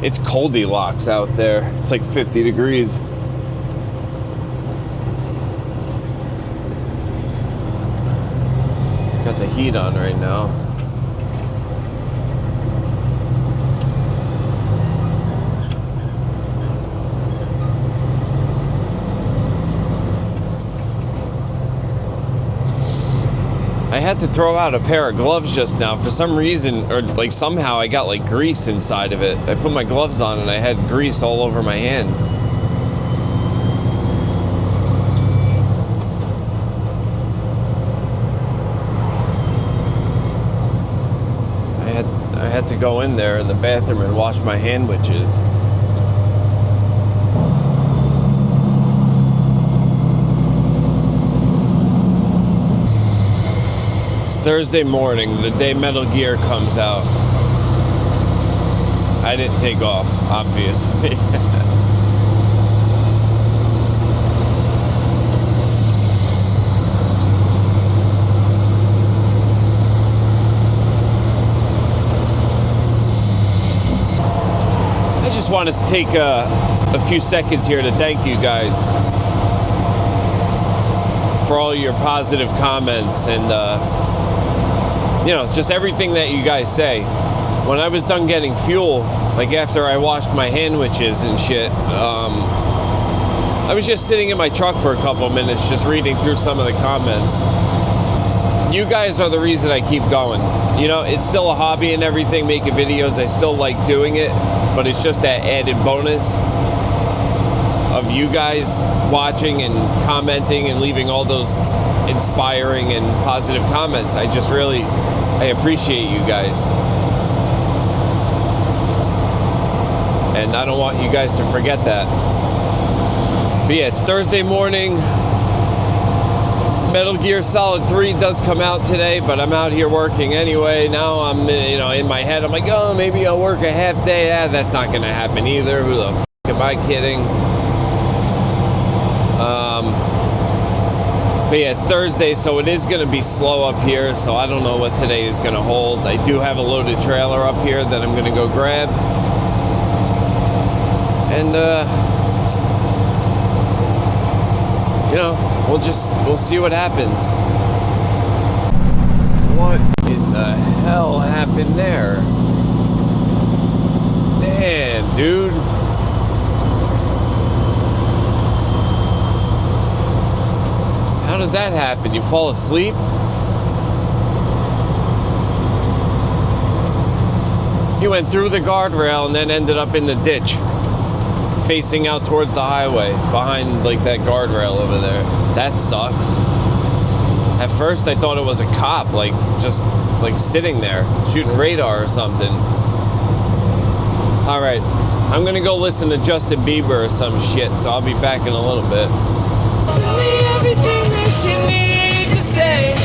It's Goldilocks out there. It's like 50 degrees. Got the heat on right now. I had to throw out a pair of gloves just now for some reason, or like somehow I got like grease inside of it. I put my gloves on and I had grease all over my hand. I had to go in there in the bathroom and wash my handwiches. Thursday morning, the day Metal Gear comes out. I didn't take off, obviously. I just want to take a few seconds here to thank you guys for all your positive comments and you know, just everything that you guys say. When I was done getting fuel, like after I washed my handwiches and shit, I was just sitting in my truck for a couple of minutes just reading through some of the comments. You guys are the reason I keep going. You know, it's still a hobby and everything, making videos. I still like doing it, but it's just that added bonus of you guys watching and commenting and leaving all those inspiring and positive comments. I appreciate you guys. And I don't want you guys to forget that. But yeah, it's Thursday morning. Metal Gear Solid 3 does come out today, but I'm out here working anyway. Now I'm, you know, in my head, I'm like, oh, maybe I'll work a half day. That's not going to happen either. Who the f*** am I kidding? But yeah, it's Thursday, so it is going to be slow up here, so I don't know what today is going to hold. I do have a loaded trailer up here that I'm going to go grab. And, you know, we'll see what happens. What in the hell happened there? Damn, dude. How does that happen? You fall asleep? You went through the guardrail and then ended up in the ditch, facing out towards the highway, behind like that guardrail over there. That sucks. At first I thought it was a cop, like just like sitting there, shooting radar or something. Alright, I'm gonna go listen to Justin Bieber or some shit, so I'll be back in a little bit. Tell me everything that you need to say.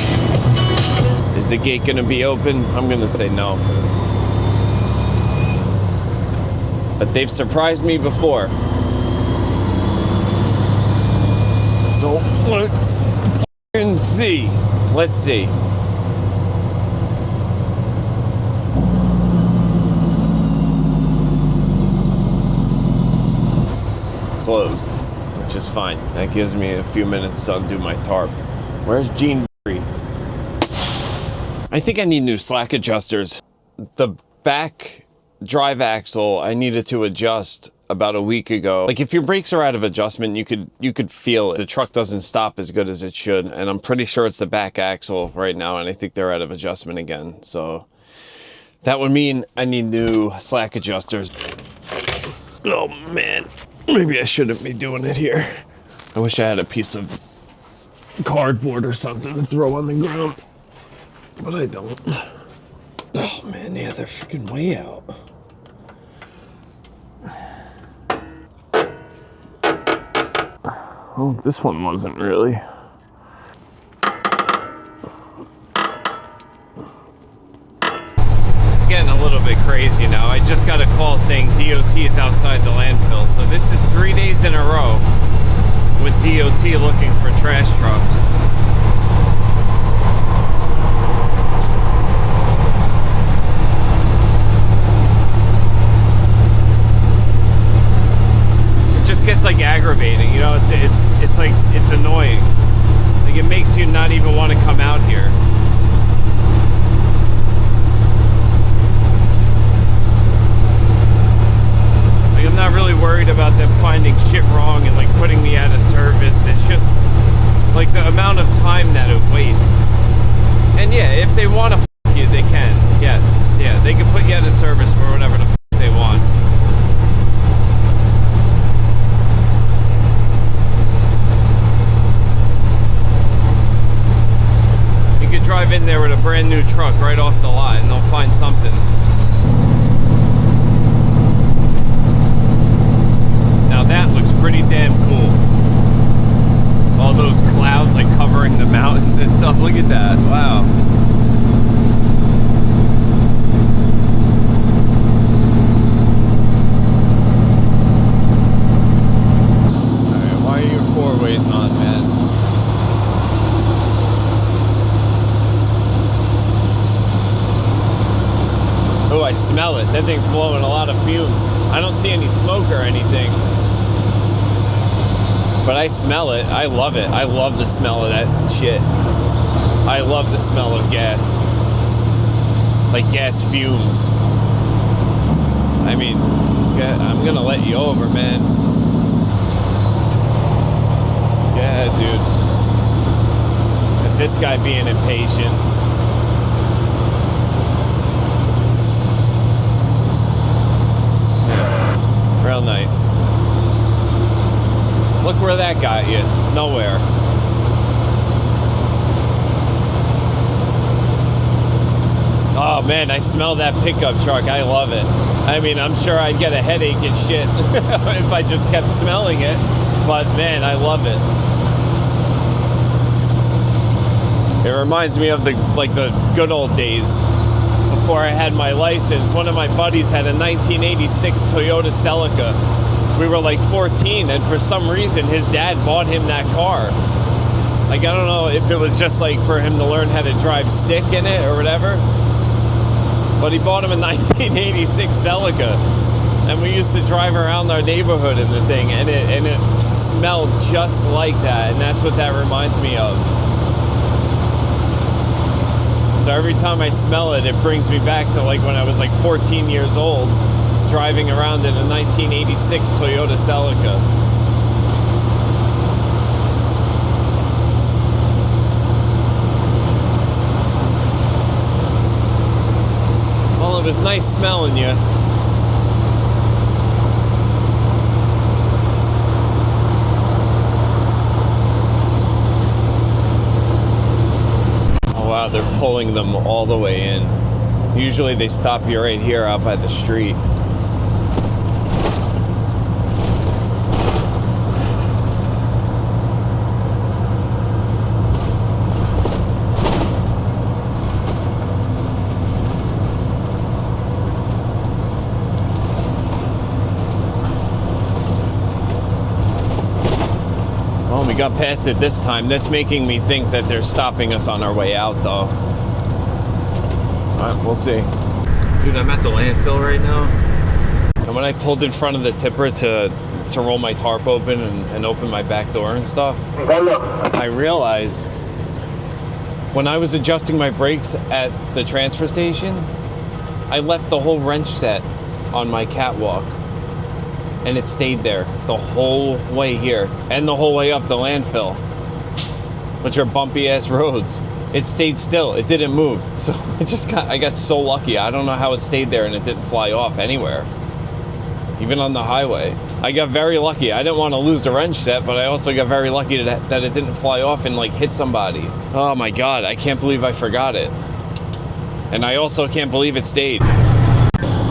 Is the gate gonna be open? I'm gonna say no. But they've surprised me before. So let's fucking see. Let's see. Closed. Which is fine. That gives me a few minutes to undo my tarp. Where's Gene Berry? I think I need new slack adjusters. The back drive axle I needed to adjust about a week ago. Like if your brakes are out of adjustment, you could feel it. The truck doesn't stop as good as it should, and I'm pretty sure it's the back axle right now, and I think they're out of adjustment again. So that would mean I need new slack adjusters. Oh man. Maybe I shouldn't be doing it here. I wish I had a piece of cardboard or something to throw on the ground, but I don't. Oh man, yeah, they're freaking way out. Oh, this one wasn't really. This is getting a little bit crazy now. I just got a call saying DOT is outside the landfill. So this is 3 days in a row with DOT looking for trash trucks. not even want to come out here. Like, I'm not really worried about them finding shit wrong and like putting me out of service. It's just like the amount of time that it wastes. And yeah, if they want to f you, they can. Yes. Yeah, they can put you out of service for whatever the f they want. You could drive in there with a brand new truck right off the lot and they'll find something. Now that looks pretty damn cool. All those clouds like covering the mountains and stuff. Look at that. Wow. Alright, why are your four ways on, man? Oh, I smell it. That thing's blowing a lot of fumes. I don't see any smoke or anything. But I smell it. I love it. I love the smell of that shit. I love the smell of gas. Like gas fumes. I mean, I'm gonna let you over, man. Yeah, dude. But this guy being impatient. Yeah. Real nice. Look where that got you. Nowhere. Oh man, I smell that pickup truck. I love it. I mean, I'm sure I'd get a headache and shit if I just kept smelling it. But man, I love it. It reminds me of the good old days before I had my license. One of my buddies had a 1986 Toyota Celica. We were like 14, and for some reason his dad bought him that car. Like, I don't know if it was just like for him to learn how to drive stick in it or whatever, but he bought him a 1986 Celica, and we used to drive around our neighborhood in the thing, and it smelled just like that, and that's what that reminds me of. So every time I smell it, it brings me back to like when I was like 14 years old, driving around in a 1986 Toyota Celica. Well, it was nice smelling you. Oh wow, they're pulling them all the way in. Usually they stop you right here out by the street. We got past it this time. That's making me think that they're stopping us on our way out, though. Alright, we'll see. Dude, I'm at the landfill right now. And when I pulled in front of the tipper to roll my tarp open and open my back door and stuff, I realized when I was adjusting my brakes at the transfer station, I left the whole wrench set on my catwalk. And it stayed there the whole way here and the whole way up the landfill, which are bumpy ass roads. It stayed still. It didn't move. So I got so lucky. I don't know how it stayed there and it didn't fly off anywhere, even on the highway. I got very lucky. I didn't want to lose the wrench set, but I also got very lucky that it didn't fly off and like hit somebody. Oh my God, I can't believe I forgot it. And I also can't believe it stayed.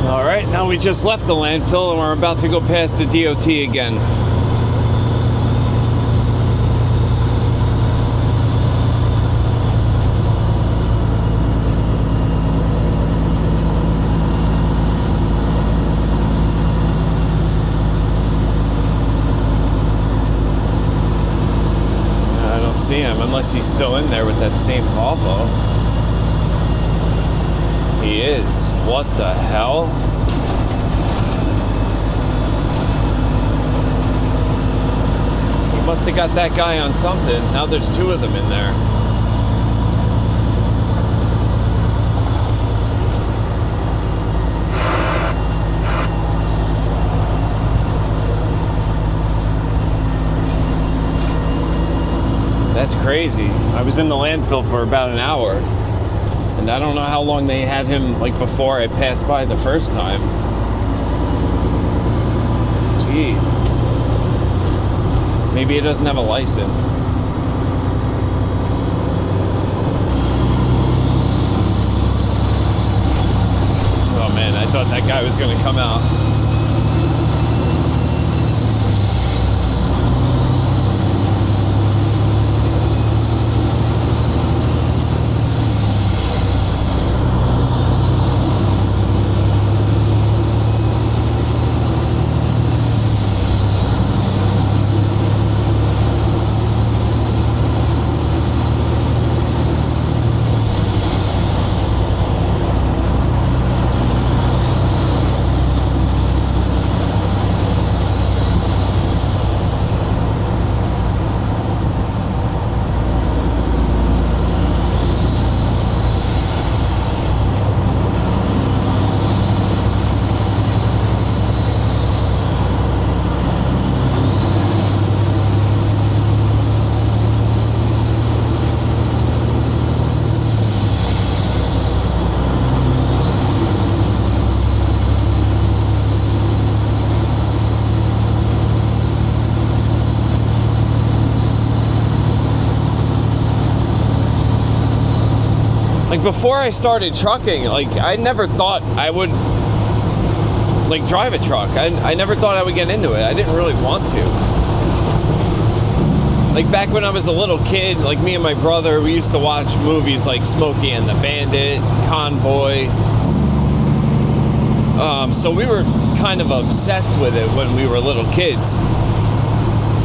All right, now we just left the landfill and we're about to go past the DOT again. I don't see him unless he's still in there with that same Volvo. He is. What the hell? He must have got that guy on something. Now there's two of them in there. That's crazy. I was in the landfill for about an hour. And I don't know how long they had him, like, before I passed by the first time. Jeez. Maybe he doesn't have a license. Oh man, I thought that guy was gonna come out. Like, before I started trucking, like, I never thought I would, like, drive a truck. I never thought I would get into it. I didn't really want to. Like, back when I was a little kid, like, me and my brother, we used to watch movies like Smokey and the Bandit, Convoy. So we were kind of obsessed with it when we were little kids.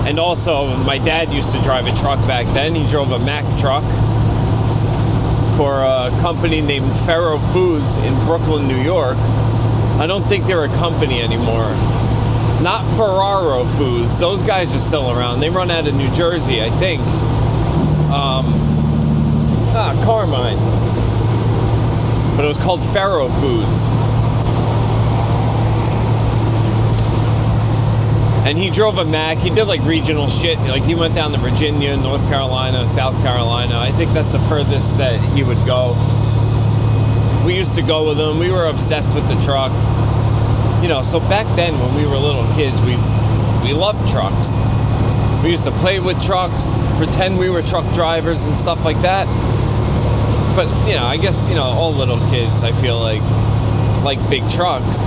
And also, my dad used to drive a truck back then. He drove a Mack truck for a company named Ferro Foods in Brooklyn, New York. I don't think they're a company anymore. Not Ferraro Foods. Those guys are still around. They run out of New Jersey, I think. Carmine. But it was called Ferro Foods. And he drove a Mack. He did like regional shit. Like, he went down to Virginia, North Carolina, South Carolina. I think that's the furthest that he would go. We used to go with him. We were obsessed with the truck. You know, so back then when we were little kids, we loved trucks. We used to play with trucks, pretend we were truck drivers and stuff like that. But, you know, I guess, you know, all little kids, I feel like big trucks.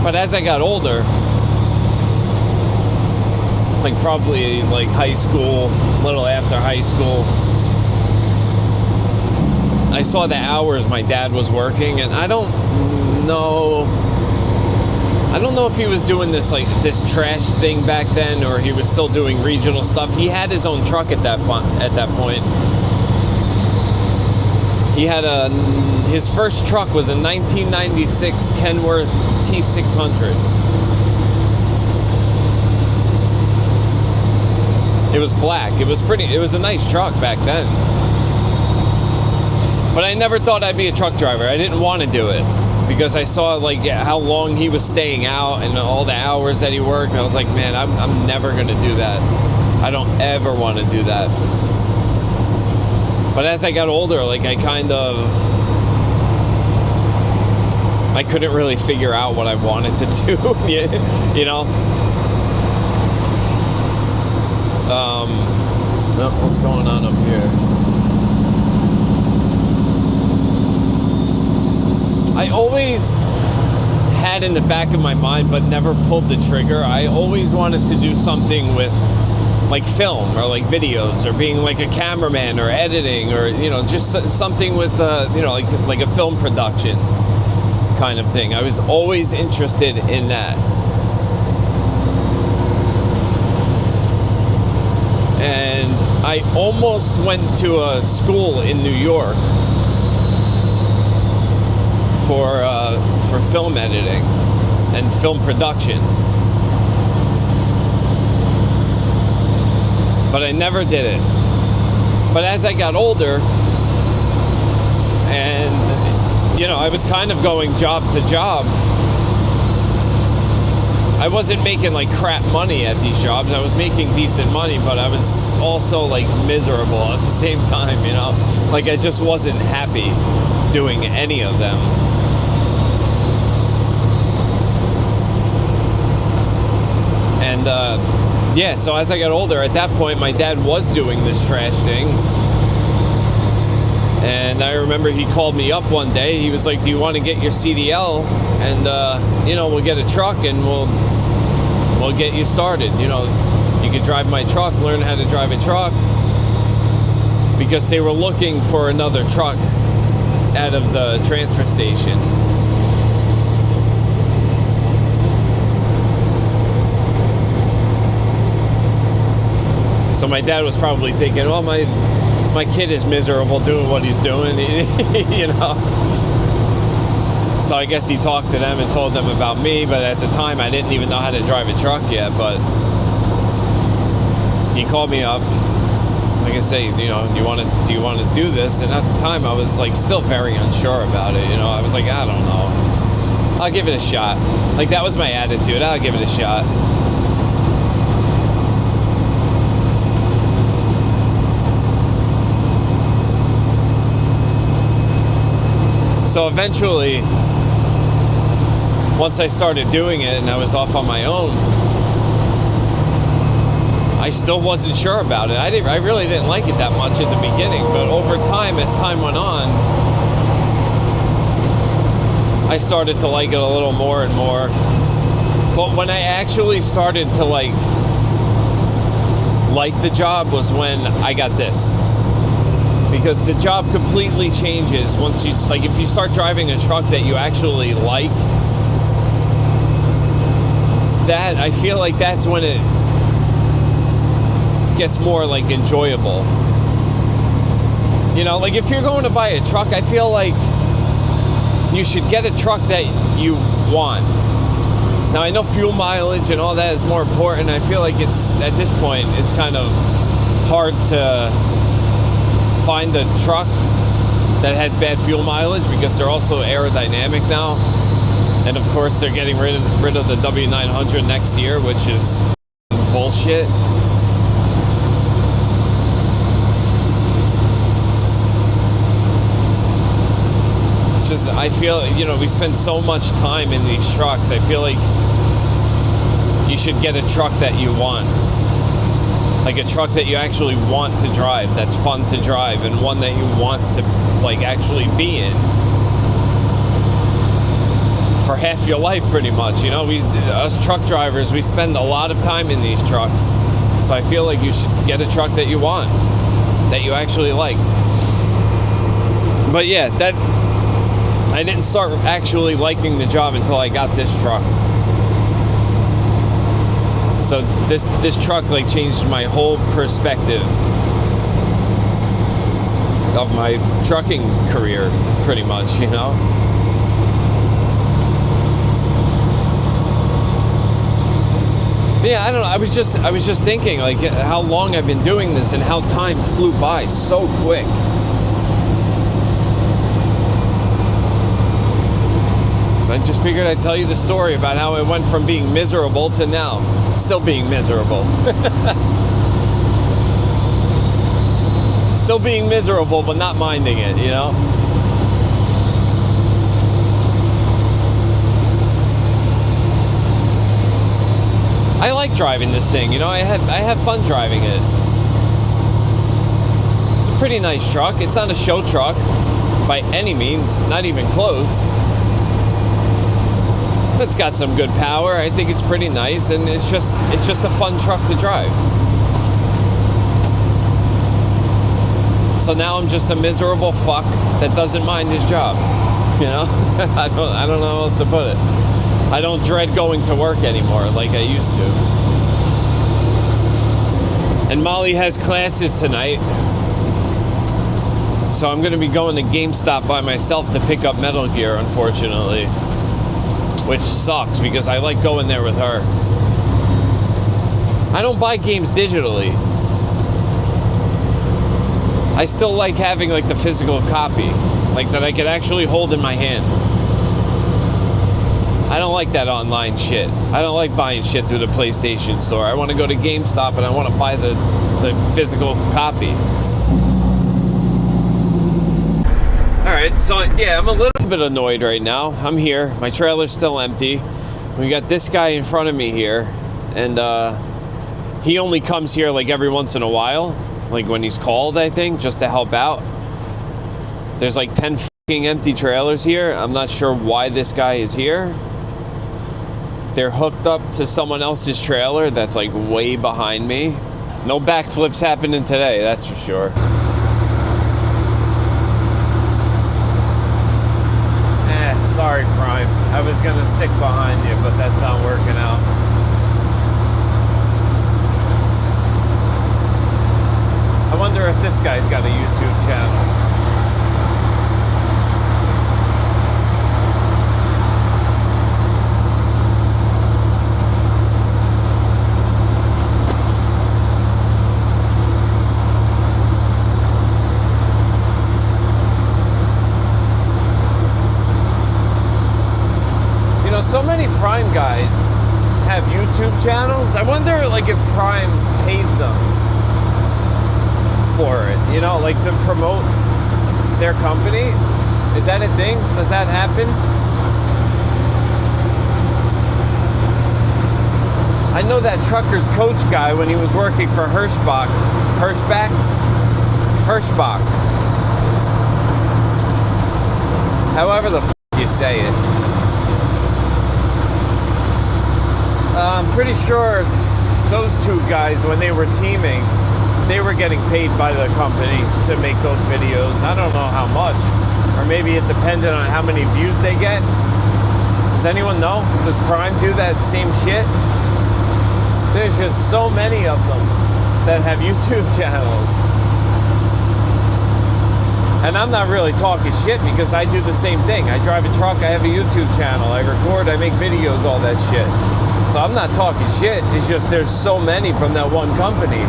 But as I got older, like probably like high school, a little after high school, I saw the hours my dad was working, and I don't know if he was doing this like this trash thing back then, or he was still doing regional stuff. He had his own truck at that point. He had his first truck was a 1996 Kenworth T600. It was black. It was a nice truck back then. But I never thought I'd be a truck driver. I didn't want to do it because I saw like how long he was staying out and all the hours that he worked. And I was like, man, I'm never going to do that. I don't ever want to do that. But as I got older, like I couldn't really figure out what I wanted to do, you know? What's going on up here? I always had in the back of my mind, but never pulled the trigger. I always wanted to do something with like film or like videos or being like a cameraman or editing or, you know, just something with, you know, like a film production kind of thing. I was always interested in that. And I almost went to a school in New York for film editing and film production. But I never did it. But as I got older, and, you know, I was kind of going job to job, I wasn't making like crap money at these jobs. I was making decent money, but I was also like miserable at the same time, you know? Like I just wasn't happy doing any of them. And yeah, so as I got older, at that point, my dad was doing this trash thing. And I remember he called me up one day. He was like, do you want to get your CDL? And, you know, we'll get a truck and we'll get you started. You know, you could drive my truck, learn how to drive a truck. Because they were looking for another truck out of the transfer station. So my dad was probably thinking, well, my kid is miserable doing what he's doing, you know. So I guess he talked to them and told them about me, but at the time I didn't even know how to drive a truck yet. But he called me up, like I say, you know, do you want to do this? And at the time I was like still very unsure about it, you know. I was like, I don't know, I'll give it a shot. Like that was my attitude. I'll give it a shot. So eventually, once I started doing it and I was off on my own, I still wasn't sure about it. I really didn't like it that much at the beginning, but over time, as time went on, I started to like it a little more and more. But when I actually started to like the job was when I got this. Because the job completely changes once you, like, if you start driving a truck that you actually like, that, I feel like that's when it gets more, like, enjoyable. You know, like, if you're going to buy a truck, I feel like you should get a truck that you want. Now, I know fuel mileage and all that is more important. I feel like it's, at this point, it's kind of hard to find a truck that has bad fuel mileage because they're also aerodynamic now, and of course they're getting rid of the W900 next year, which is bullshit. Just, I feel, you know, we spend so much time in these trucks. I feel like you should get a truck that you want. Like a truck that you actually want to drive, that's fun to drive, and one that you want to, like, actually be in for half your life, pretty much. You know, us truck drivers, we spend a lot of time in these trucks. So I feel like you should get a truck that you want, that you actually like. But yeah, I didn't start actually liking the job until I got this truck. So this truck like changed my whole perspective of my trucking career, pretty much, you know. Yeah, I don't know. I was just thinking like how long I've been doing this and how time flew by so quick. So I just figured I'd tell you the story about how it went from being miserable to now still being miserable. Still being miserable, but not minding it, you know? I like driving this thing, you know? I have fun driving it. It's a pretty nice truck. It's not a show truck by any means, not even close. It's got some good power. I think it's pretty nice, and it's just a fun truck to drive. So now I'm just a miserable fuck that doesn't mind his job. You know? I don't know how else to put it. I don't dread going to work anymore like I used to. And Molly has classes tonight, so I'm going to be going to GameStop by myself to pick up Metal Gear, unfortunately. Which sucks, because I like going there with her. I don't buy games digitally. I still like having like the physical copy, like that I could actually hold in my hand. I don't like that online shit. I don't like buying shit through the PlayStation Store. I want to go to GameStop and I want to buy the physical copy. Alright, so yeah, I'm a little bit annoyed right now. I'm here. My trailer's still empty. We got this guy in front of me here. And he only comes here like every once in a while. Like when he's called, I think, just to help out. There's like 10 fucking empty trailers here. I'm not sure why this guy is here. They're hooked up to someone else's trailer that's like way behind me. No backflips happening today, that's for sure. Sorry, Prime. I was gonna stick behind you, but that's not working out. I wonder if this guy's got a YouTube channel. So many Prime guys have YouTube channels. I wonder, like, if Prime pays them for it, you know, like to promote their company. Is that a thing? Does that happen? I know that Trucker's Coach guy when he was working for Hirschbach. However the f you say it. I'm pretty sure those two guys, when they were teaming, they were getting paid by the company to make those videos. I don't know how much. Or maybe it depended on how many views they get. Does anyone know? Does Prime do that same shit? There's just so many of them that have YouTube channels. And I'm not really talking shit because I do the same thing. I drive a truck, I have a YouTube channel, I record, I make videos, all that shit. So I'm not talking shit, it's just there's so many from that one company.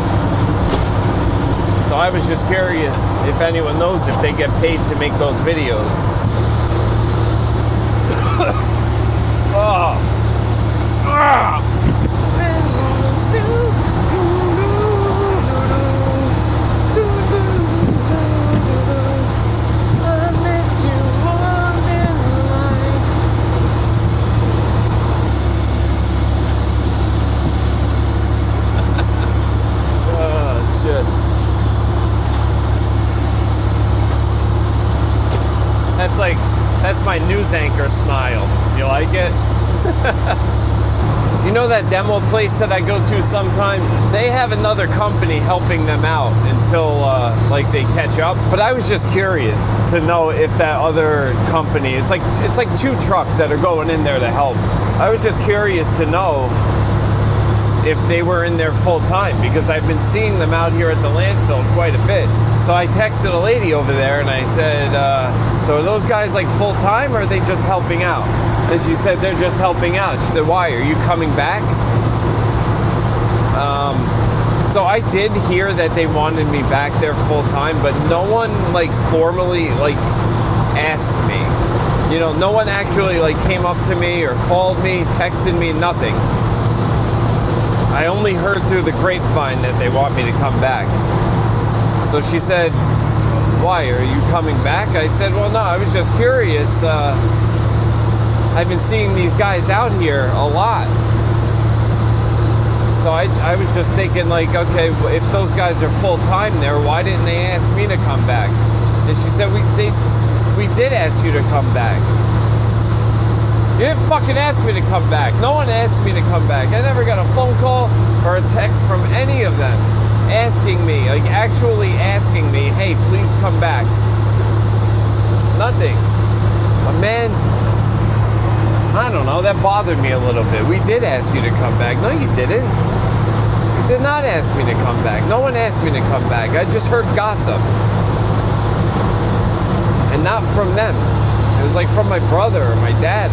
So I was just curious if anyone knows if they get paid to make those videos. Oh. Ah. That's my news anchor smile. You like it? You know that demo place that I go to sometimes? They have another company helping them out until like they catch up. But I was just curious to know if that other company, it's like two trucks that are going in there to help. I was just curious to know if they were in there full time because I've been seeing them out here at the landfill quite a bit. So I texted a lady over there and I said, so are those guys like full time or are they just helping out? And she said they're just helping out. She said, why? Are you coming back? So I did hear that they wanted me back there full time, but no one like formally like asked me. You know, no one actually like came up to me or called me, texted me, nothing. I only heard through the grapevine that they want me to come back. So she said, why, are you coming back? I said, well, no, I was just curious. I've been seeing these guys out here a lot. So I was just thinking like, okay, if those guys are full time there, why didn't they ask me to come back? And she said, we did ask you to come back. You didn't fucking ask me to come back. No one asked me to come back. I never got a phone call or a text from any of them asking me, like actually asking me, hey, please come back. Nothing. But man, I don't know, that bothered me a little bit. We did ask you to come back. No, you didn't. You did not ask me to come back. No one asked me to come back. I just heard gossip. And not from them. It was like from my brother or my dad.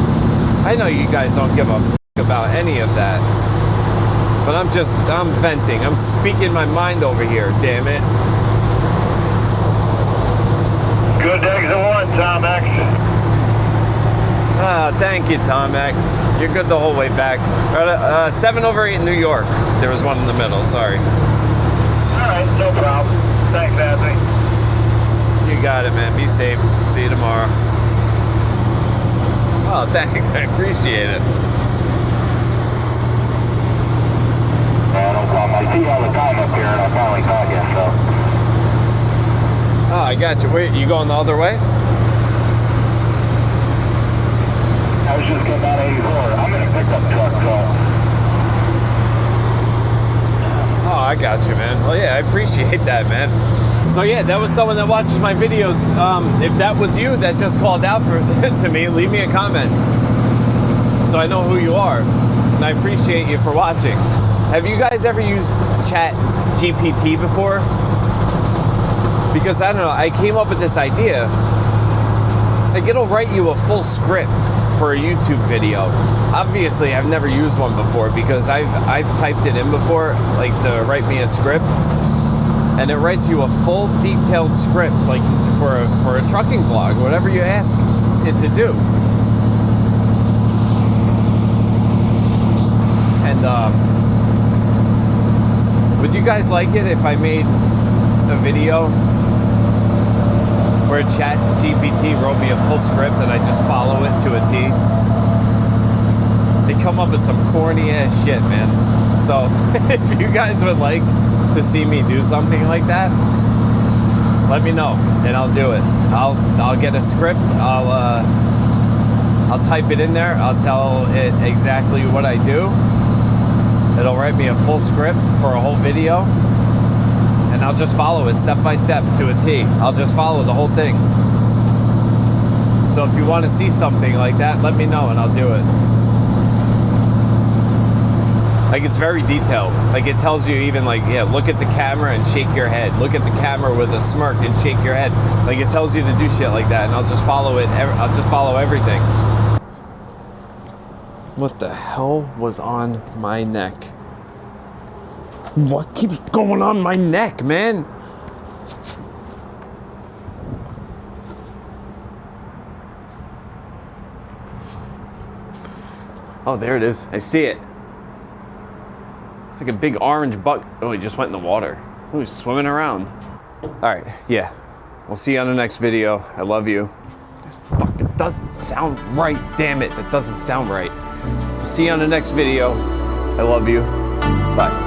I know you guys don't give a f about any of that. But I'm venting. I'm speaking my mind over here, damn it. Good exit one, Tom X. Thank you, Tom X. You're good the whole way back. 7 over 8 in New York. There was one in the middle, sorry. All right, no problem. Thanks, Anthony. You got it, man. Be safe. See you tomorrow. Oh, thanks. I appreciate it. No problem. I see you all the time up here, and I finally caught you, so. Oh, I got you. Wait, you going the other way? I was just getting out 84. I'm in a pickup truck, so. Oh, I got you, man. Well, yeah, I appreciate that, man. So yeah, that was someone that watches my videos. If that was you that just called out to me, leave me a comment so I know who you are. And I appreciate you for watching. Have you guys ever used Chat GPT before? Because I don't know, I came up with this idea. Like, it'll write you a full script for a YouTube video. Obviously, I've never used one before because I've typed it in before, like to write me a script, and it writes you a full detailed script, like for a trucking vlog, whatever you ask it to do. And would you guys like it if I made a video where Chat GPT wrote me a full script and I just follow it to a T? They come up with some corny ass shit, man. So if you guys would like to see me do something like that, let me know and I'll do it. I'll get a script. I'll type it in there. I'll tell it exactly what I do. It'll write me a full script for a whole video, and I'll just follow it step by step to a T. I'll just follow the whole thing. So if you want to see something like that, let me know and I'll do it. Like, it's very detailed. Like, it tells you even, like, yeah, look at the camera and shake your head. Look at the camera with a smirk and shake your head. Like, it tells you to do shit like that, and I'll just follow it. I'll just follow everything. What the hell was on my neck? What keeps going on my neck, man? Oh, there it is. I see it. It's like a big orange bug. Oh, he just went in the water. Oh, he's swimming around. All right, yeah. We'll see you on the next video. I love you. This fucking doesn't sound right. Damn it, that doesn't sound right. See you on the next video. I love you. Bye.